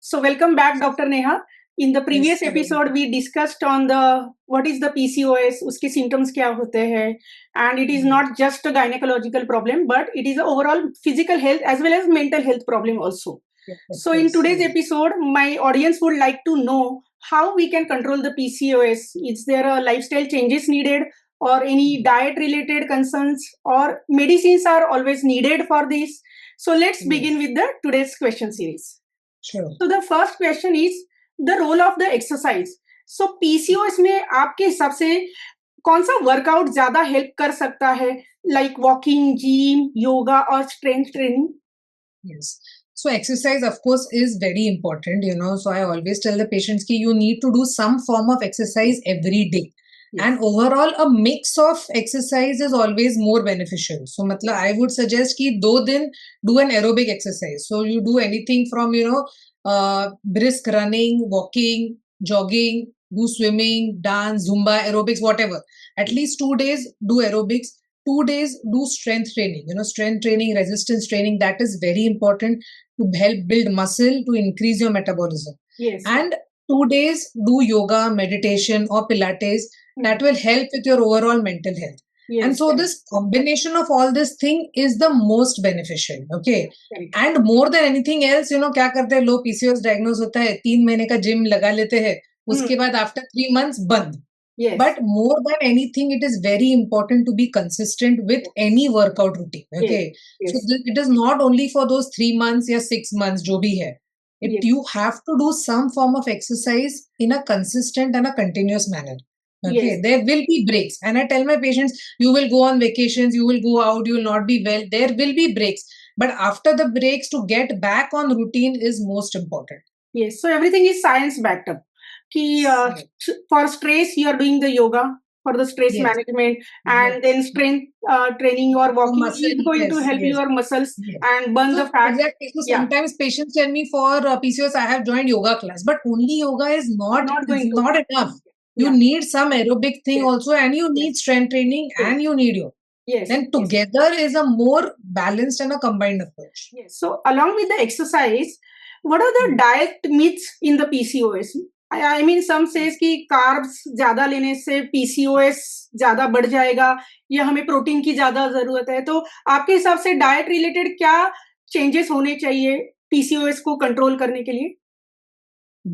So welcome back, Dr. Neha. In the previous Yes, hello. episode, we discussed on the what is the PCOS, uske symptoms kya hote hai, and it is not just a gynecological problem, but it is a overall physical health as well as mental health problem also. Yes, of So in course, today's yes. episode, my audience would like to know how we can control the PCOS. Is there a lifestyle changes needed, or any diet related concerns, or medicines are always needed for this? So let's begin with the today's question series. Sure. So the first question is the role of the exercise. So PCOS में आपके हिसाब से कौन सा workout ज्यादा help कर सकता है, like walking, gym, yoga or strength training? Yes. So exercise, of course, is very important, So I always tell the patients that you need to do some form of exercise every day. Yes. And overall, a mix of exercise is always more beneficial. So, I would suggest that 2 दिन do an aerobic exercise. So you do anything from, brisk running, walking, jogging, do swimming, dance, Zumba, aerobics, whatever. At least 2 days do aerobics. 2 days do strength training, strength training, resistance training. That is very important to help build muscle, to increase your metabolism. Yes. And 2 days do yoga, meditation or Pilates. That will help with your overall mental health. Yes, and so correct. this combination of all this thing is the most beneficial. Okay. Correct. And more than anything else, क्या करते हैं लोग, PCOS diagnose होता है, 3 महीने का gym लगा लेते हैं, उसके बाद after 3 months बंद. Yes. But more than anything, it is very important to be consistent with any workout routine. Okay. Yes. So it is not only for those 3 months or 6 months, jo bhi hai. Yes. You have to do some form of exercise in a consistent and a continuous manner. Okay. Yes. There will be breaks. And I tell my patients, you will go on vacations, you will go out, you will not be well. There will be breaks. But after the breaks, to get back on routine is most important. Yes. So everything is science backed up. For stress, you are doing the yoga for the stress Yes. management, and then strength training or walking muscle, is going to help your muscles and burn the fat. Exactly. So sometimes patients tell me for PCOS, I have joined yoga class, but only yoga is not enough. You need some aerobic thing also, and you need strength training, and you need yoga. Yes. Then together is a more balanced and a combined approach. Yes. So along with the exercise, what are the diet myths in the PCOS? I mean, some says कि carbs ज्यादा लेने से PCOS ज्यादा बढ़ जाएगा, या हमें protein की ज्यादा जरूरत है. तो आपके हिसाब से डाइट रिलेटेड क्या चेंजेस होने चाहिए PCOS को कंट्रोल करने के लिए?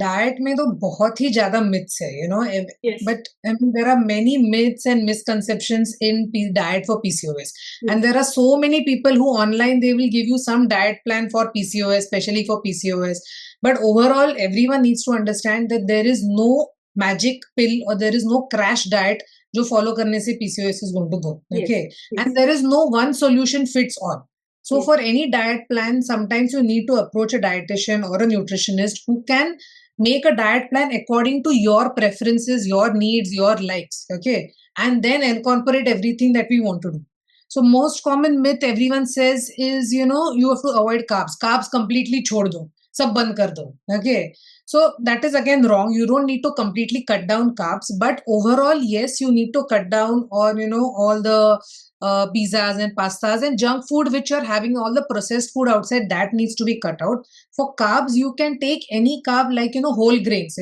Diet में तो बहुत ही ज़्यादा myths है, Yes. But I mean, there are many myths and misconceptions in diet for PCOS. And there are so many people who online, they will give you some diet plan for PCOS, especially for PCOS. But overall, everyone needs to understand that there is no magic pill or there is no crash diet जो follow करने से PCOS is going to go. Okay. Yes. And there is no one solution fits all. So for any diet plan, sometimes you need to approach a dietitian or a nutritionist who can make a diet plan according to your preferences, your needs, your likes. Okay. And then incorporate everything that we want to do. So most common myth everyone says is, you have to avoid carbs. Carbs completely chhod do. Sab band kar do. Okay. So that is again wrong. You don't need to completely cut down carbs, but overall, yes, you need to cut down on, all the pizzas and pastas and junk food which are having all the processed food outside, that needs to be cut out. For carbs, you can take any carb like, whole grains,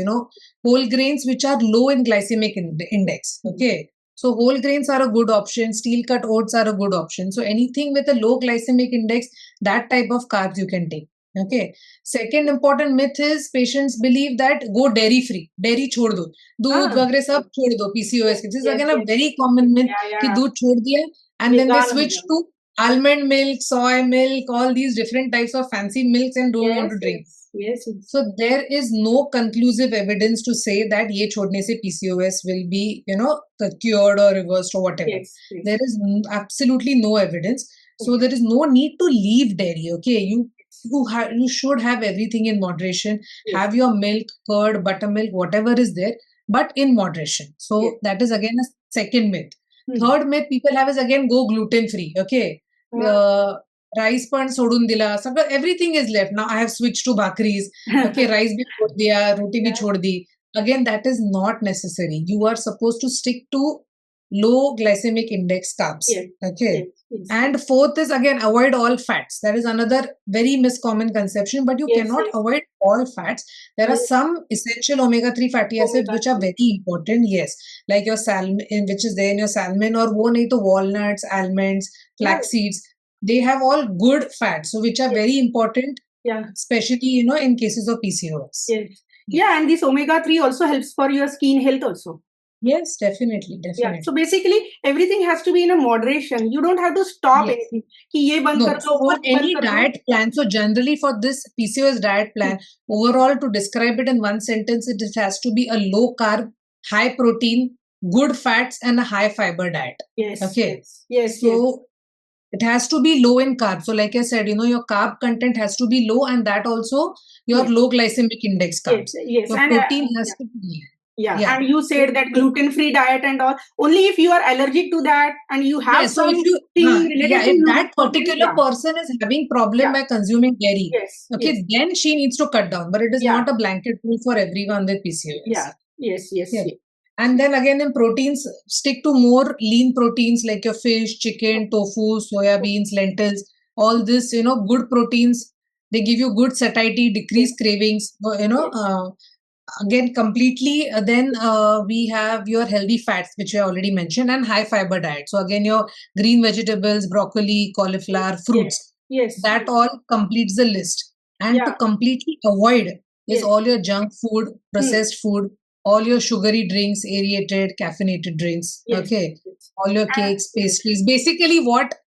whole grains which are low in glycemic index. Okay. So whole grains are a good option. Steel cut oats are a good option. So anything with a low glycemic index, that type of carbs you can take. Okay. Second important myth is patients believe that go dairy free. Dairy chhod do. Doodh वगैरह सब छोड़ दो PCOS. This is again a very common myth कि दूध छोड़ दिया and then they switch to almond milk, soy milk, all these different types of fancy milks and don't want to drink. Yes. So there is no conclusive evidence to say that ये छोड़ने से PCOS will be, cured or reversed or whatever. Yes. There is absolutely no evidence. So there is no need to leave dairy. Okay. You should have everything in moderation. Yes. Have your milk, curd, buttermilk, whatever is there, but in moderation. So that is again a second myth. Third myth people have is again go gluten free. Okay. Rice पण सोडून दिला, सगळं everything is left. Now I have switched to bhakris. Okay, rice भी छोड़ दिया, roti भी छोड़ दी. Again, that is not necessary. You are supposed to stick to low glycemic index carbs. Yes. Okay. Yes. And fourth is again avoid all fats. That is another very miscommon conception, but you Yes, cannot yes. avoid all fats. There are Yes. some essential omega-3 fatty acids which are Omega-3. very important. Yes, like your salmon, which is there in your salmon, or wo nahi to walnuts, almonds, Yeah. flax seeds. They have all good fats, so which are Yes. very important, Yeah. especially in cases of PCOS. Yes. Yeah, and this omega-3 also helps for your skin health also. Yes, definitely, Yeah. definitely. So basically, everything has to be in a moderation. You don't have to stop Yes. anything. कि ये बंद No, कर दो, so वो for बंद any कर दो. diet plan, so generally for this PCOS diet plan, overall to describe it in one sentence, it has to be a low carb, high protein, good fats, and a high fiber diet. Yes. Okay. Yes. Yes. So it has to be low in carbs. So like I said, your carb content has to be low, and that also your Yes. low glycemic index carbs. Yes. Yes. Your And protein has yeah. to be. Yeah. Yeah. And you said that gluten-free diet and all. Only if you are allergic to that and you have Yeah, so if something you, related to if you, that particular yeah. person is having problem Yeah. by consuming dairy, Yes. okay, Yes. then she needs to cut down. But it is Yeah. not a blanket rule for everyone with PCOS. Yeah. Yes. Yes. Yeah. Yes. And then again in proteins, stick to more lean proteins like your fish, chicken, tofu, soya beans, lentils, all this, good proteins. They give you good satiety, decrease cravings, again completely. Then we have your healthy fats, which I already mentioned, and high fiber diet. So again, your green vegetables, broccoli, cauliflower, fruits. Yes. That all completes the list. And to Yeah. completely avoid is Yes. all your junk food, processed food, all your sugary drinks, aerated, caffeinated drinks. Yes. Okay, Yes. all your cakes, pastries. Basically, what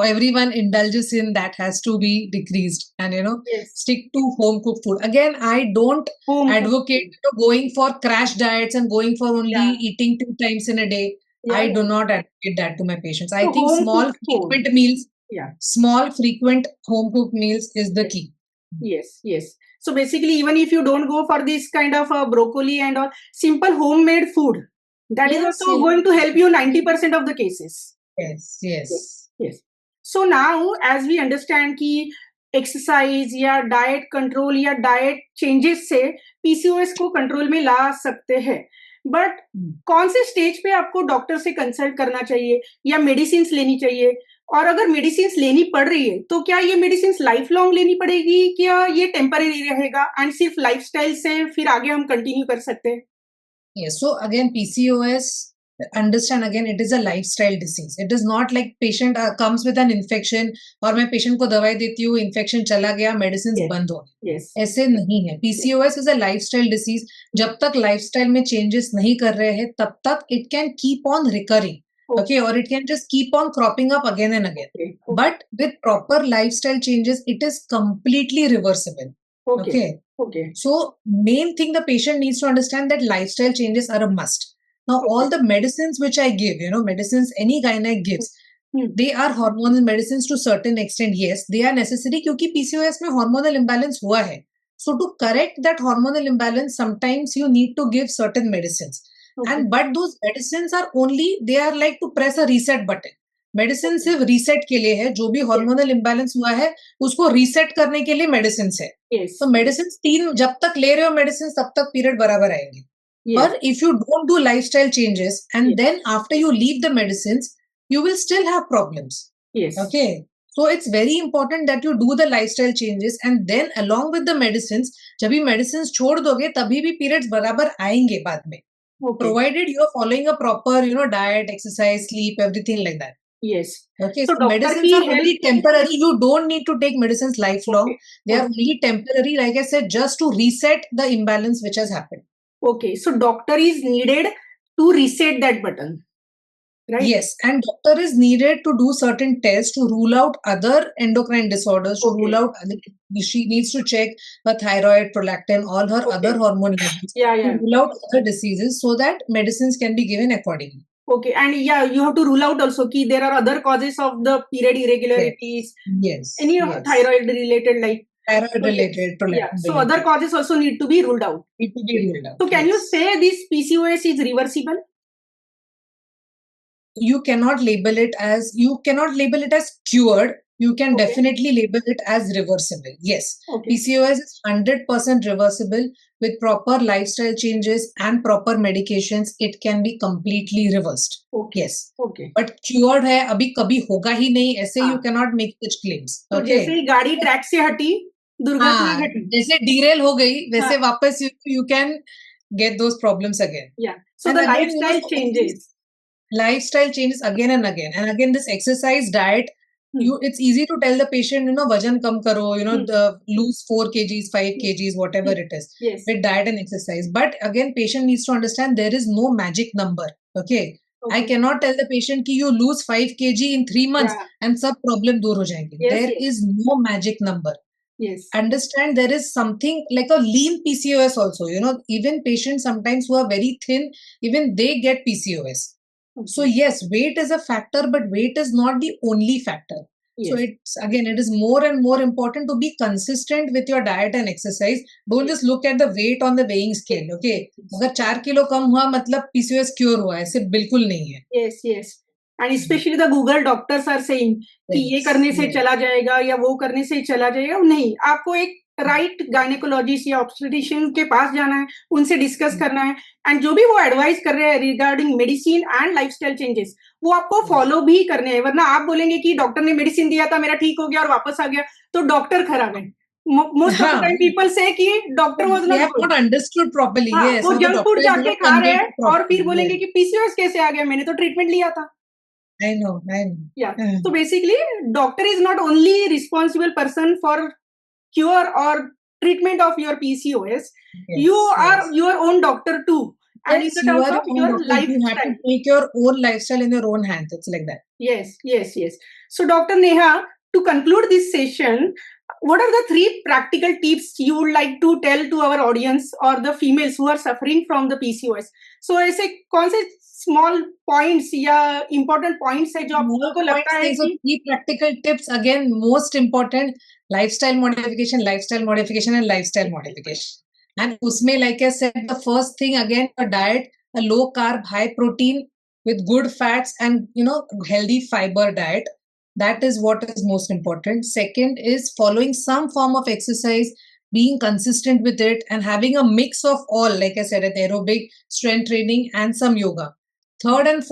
everyone indulges in, that has to be decreased. And Yes. stick to home cooked food. Again, I don't Home cooked advocate food. going for crash diets and going for only Yeah. eating 2 times in a day. Yeah. I do not advocate that to my patients. I So think home small cooked food. frequent meals, Yeah. small frequent home cooked meals is the Yes. key. Yes. Yes. So basically, even if you don't go for this kind of broccoli and all, simple homemade food, that is Yes, also yes. going to help you 90% of the cases. Yes, yes. Yes. So now, as we understand कि exercise या diet control या diet changes से PCOS को control में ला सकते हैं, but कौन से स्टेज पे आपको डॉक्टर से कंसल्ट करना चाहिए या मेडिसिन लेनी चाहिए, और अगर मेडिसिन लेनी पड़ रही है तो क्या ये मेडिसिन लाइफ लॉन्ग लेनी पड़ेगी, क्या ये टेम्पररी रहेगा एंड सिर्फ लाइफस्टाइल से फिर आगे हम कंटिन्यू कर सकते हैं? Yes, so again, PCOS, understand again, it is a lifestyle disease. It is not like patient comes with an infection और मैं patient को दवाई देती हूँ, infection चला गया, medicines Yes. बंद हो गए. Yes. ऐसे नहीं है. PCOS is a lifestyle disease. जब तक lifestyle में changes नहीं कर रहे हैं, तब तक it can keep on recurring. Okay, or it can just keep on cropping up again and again. Okay. But with proper lifestyle changes, it is completely reversible. Okay. Okay. So main thing the patient needs to understand that lifestyle changes are a must. Now all the medicines which I give, medicines any gynec gives, they are hormonal medicines to certain extent. Yes, they are necessary क्योंकि PCOS में hormonal imbalance हुआ है. So to correct that hormonal imbalance, sometimes you need to give certain medicines. Okay. And but those medicines are only, they are like to press a reset button. Medicine सिर्फ reset के लिए है. जो भी hormonal imbalance हुआ है उसको reset करने के लिए मेडिसिन है. तो मेडिसिन 3 जब तक ले रहे हो मेडिसिन तब तक पीरियड बराबर आएंगे. पर if you don't do lifestyle changes and then after you leave the medicine you will still have problems. Okay, so it's very important that you do the lifestyle changes and then along with the medicines, जब भी medicines छोड़ दोगे तभी भी periods बराबर आएंगे बाद में. Provided you are following a proper, diet, exercise, sleep, everything like that. Yes. Okay, so medicines are only temporary. You don't need to take medicines lifelong. They are only temporary, like I said, just to reset the imbalance which has happened. Okay, so doctor is needed to reset that button, right? Yes, and doctor is needed to do certain tests to rule out other endocrine disorders, to rule out, she needs to check her thyroid, prolactin, all her other hormone levels, to rule out other diseases so that medicines can be given accordingly. Okay, and you have to rule out also कि there are other causes of the period irregularities. Yes. Any thyroid related, like thyroid related, prolactin. So other causes also need to be ruled out. Need to be ruled out. So can you say this PCOS is reversible? You cannot label it as cured. you can Okay. definitely label it as reversible. Yes, Okay. PCOS is 100% reversible with proper lifestyle changes and proper medications. It can be completely reversed. Okay. Yes, Okay. but cured है अभी कभी होगा ही नहीं ऐसे हाँ. you cannot make such claims. तो Okay. जैसे ही गाड़ी ट्रैक से हटी, दुर्घटना हाँ, घटी. जैसे derail हो गई वैसे हाँ. वापस you can get those problems again. Yeah. So And the again, you know, lifestyle so all these changes. lifestyle changes again and again. And again, this exercise diet, Hmm. it's easy to tell the patient, you know, vajan kam karo, you know, Hmm. lose 4 kgs, 5 kgs, whatever it is, Yes. with diet and exercise. But again, patient needs to understand there is no magic number. Okay. I Okay. cannot tell the patient ki you lose 5 kg in 3 months Yeah. and sab problem dur ho jayenge. Yes, There yes. is no magic number. Yes. Understand there is something like a lean PCOS also. You know, even patients sometimes who are very thin, even they get PCOS. So Okay. yes, weight is a factor, but weight is not the only factor. So Yes. it's again, it is more and more important to be consistent with your diet and exercise. Don't just look at the weight on the weighing scale. Okay, अगर 4 kilo कम हुआ मतलब PCOS cure हुआ है, ऐसे बिल्कुल नहीं है. Yes, yes. And especially the Google doctors are saying कि ये Yes, करने से yes. चला जाएगा या वो करने से चला जाएगा. नहीं, आपको एक राइट गायनेकोलॉजिस्ट या ऑब्स्टेट्रिशियन के पास जाना है, उनसे डिस्कस करना है, एंड जो भी वो एडवाइस कर रहे हैं regarding medicine and lifestyle changes, वो आपको फॉलो भी करने हैं. वरना आप बोलेंगे कि डॉक्टर ने मेडिसिन दिया था, मेरा ठीक हो गया और वापस आ गया, तो डॉक्टर खराब है. Most of the time people से कि doctor was They not have good. not understood properly. हाँ, Yes, वो or the junk food doctor is जाके not खा रहे हैं conveyed और फिर properly. बोलेंगे कि पीसीओएस कैसे आ गया, मैंने तो ट्रीटमेंट लिया था. I know, I know. Yeah. So basically, doctor is not only responsible person for cure or treatment of your PCOS. Yes, You are yes. your own doctor too, and in Yes, the you terms are of your your own doctor. You have to lifestyle. take your own lifestyle in your own hands. It's like that. Yes, yes, yes. So Dr. Neha, to conclude this session, what are the 3 practical tips you would like to tell to our audience or the females who are suffering from the PCOS? So ऐसे कौन से small points या important points है जो Small आपको points लगता है नहीं, so कि 3 practical tips. Again, most important, lifestyle modification, and lifestyle modification. And usme, like I said, the first thing again, a diet, a low carb, high protein with good fats and, you know, healthy fiber diet. That is what is most important. Second is following some form of exercise, being consistent with it, and having a mix of all, like I said, aerobic, strength training, and some yoga. Third and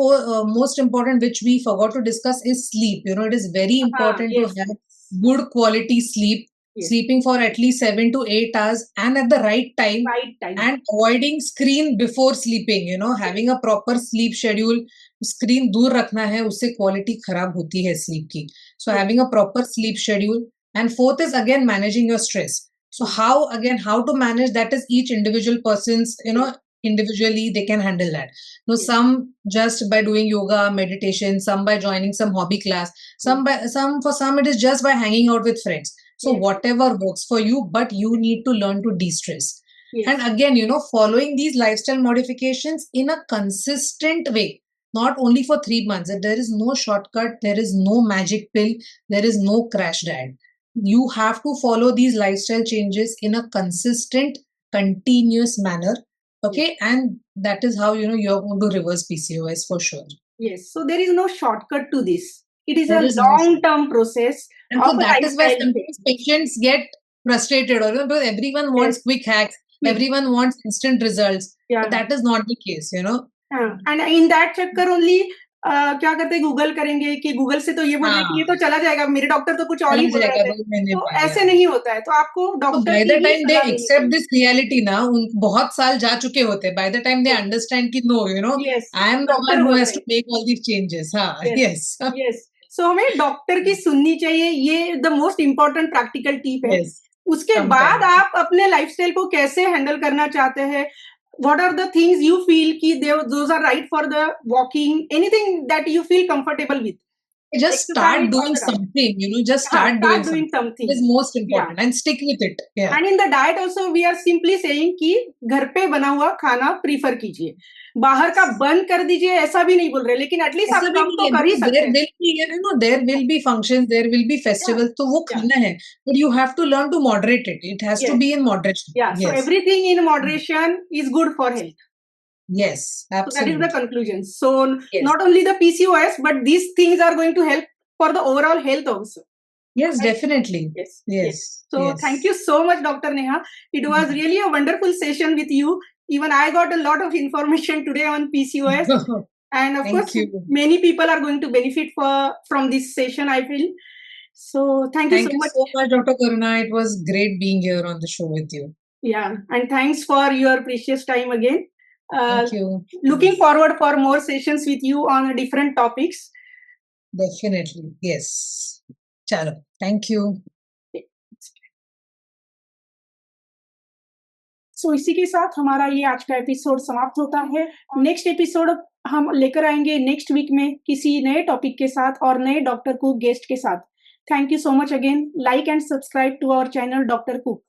most important, which we forgot to discuss, is sleep. You know, it is very important to yes, have good quality sleep, yes, sleeping for at least 7 to 8 hours and at the right time, right time. and avoiding screen before sleeping. You know, having a proper sleep schedule. Screen दूर रखना है, उससे quality खराब होती है sleep की. So having a proper sleep schedule. And fourth is again managing your stress. So how to manage that is each individual person's, you know, individually they can handle that. No, Yes. some just by doing yoga, meditation, some by joining some hobby class, for some it is just by hanging out with friends. So Yes. whatever works for you, but you need to learn to de-stress. Yes. And again, you know, following these lifestyle modifications in a consistent way, not only for 3 months. There is no shortcut, there is no magic pill, there is no crash diet. You have to follow these lifestyle changes in a consistent, continuous manner. Okay, and that is how, you know, you're going to reverse PCOS for sure. Yes. So there is no shortcut to this. It is There a is no long-term process And of so a that is why lifestyle sometimes change. patients get frustrated, or, you know, because everyone wants Yes. quick hacks, Quick. everyone wants instant results. Yeah. But that is not the case, you know. And in that चक्कर only क्या करते हैं, Google करेंगे कि Google से तो ये बोल रहे हैं कि ये तो चला जाएगा, मेरे डॉक्टर तो कुछ और ही बोल रहे थे. तो ऐसे नहीं होता है, तो आपको So डॉक्टर by की the ही time they सलाह लेनी accept चाहिए. this reality now, बहुत साल जा चुके होते हैं. By the time they understand कि no, you know, Yes. I am the doctor one who बोल has रहे to make all these changes. हाँ, हैं. yes. Yes. So हमें डॉक्टर की सुननी चाहिए. ये the most important practical tip है. Yes. उसके Sometimes. बाद आप अपने लाइफस्टाइल को कैसे हैंडल करना चाहते हैं, what are the things you feel कि those are right for the walking, anything that you feel comfortable with. Just start Exercise or doing the diet. something, you know, just start doing something. It is most important, and stick with it. Yeah. And in the diet also we are simply saying कि घर पे बना हुआ खाना prefer कीजिए, बाहर का बंद कर दीजिए ऐसा भी नहीं बोल रहे, लेकिन एटलीस्ट आप कम तो कर ही सकते हैं. There will be, you know, there will be functions, there will be festivals, तो वो खाना है, but you have to learn to moderate it. It has to be in moderation. Yeah. So everything in moderation is good for health. Yes, absolutely. So that is the conclusion. So not only the PCOS, but these things are going to help for the overall health also. Yes, Right? definitely. Yes. Yes. So Yes. thank you so much, Dr. Neha. It was really a wonderful session with you. Even I got a lot of information today on PCOS. And of Thank course, you. many people are going to benefit from this session, I feel. So thank you Thank so you much. so much, Dr. Karuna. It was great being here on the show with you. Yeah, and thanks for your precious time again. Thank you. Looking forward for more sessions with you on different topics. Definitely. Yes. Chalo. Thank you. सो इसी के साथ हमारा ये आज का episode समाप्त होता है। नेक्स्ट एपिसोड हम लेकर आएंगे नेक्स्ट वीक में किसी नए टॉपिक के साथ और नए डॉक्टर कुक गेस्ट के साथ। Thank you so much again. Like and subscribe to our channel doctor cook.